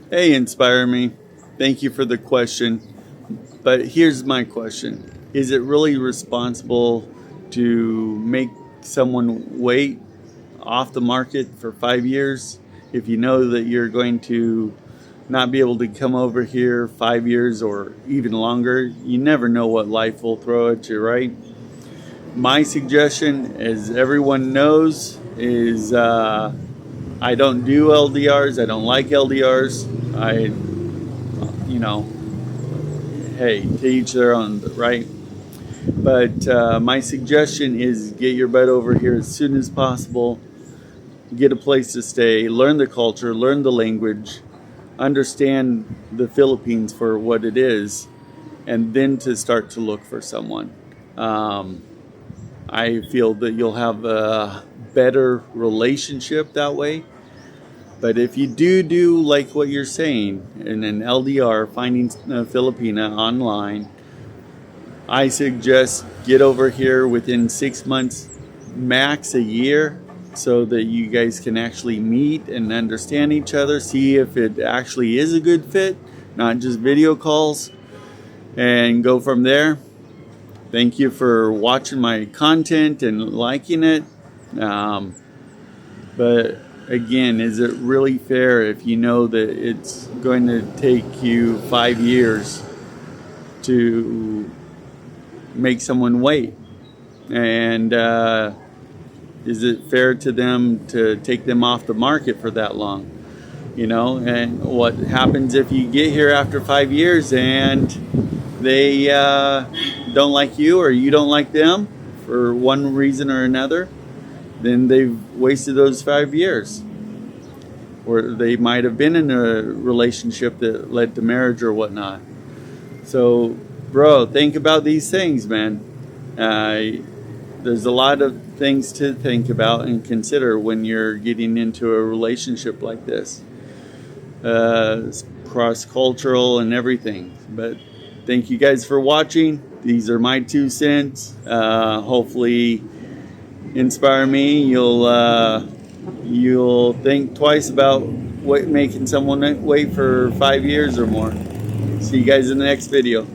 Hey, Inspire Me. Thank you for the question. But here's my question. Is it really responsible to make someone wait off the market for 5 years if you know that you're going to not be able to come over here 5 years or even longer? You never know what life will throw at you, right? My suggestion, as everyone knows, is I don't do LDRs. I don't like LDRs. You know, hey, to each their own, right? But my suggestion is get your butt over here as soon as possible. Get a place to stay, learn the culture, learn the language, understand the Philippines for what it is, and then to start to look for someone. Um, I feel that you'll have a better relationship that way. But if you do like what you're saying in an LDR, finding a Filipina online, I suggest get over here within 6 months, max a year, so that you guys can actually meet and understand each other, see if it actually is a good fit, not just video calls, and go from there. Thank you for watching my content and liking it. Um, but again, is it really fair if you know that it's going to take you 5 years to make someone wait? And is it fair to them to take them off the market for that long? And what happens if you get here after 5 years and they don't like you or you don't like them for one reason or another? Then they've wasted those 5 years. Or they might have been in a relationship that led to marriage or whatnot. So, bro, think about these things, man. There's a lot of things to think about and consider when you're getting into a relationship like this. Cross-cultural and everything. But thank you guys for watching. These are my 2 cents. Hopefully inspire me. You'll think twice about making someone wait for 5 years or more. See you guys in the next video.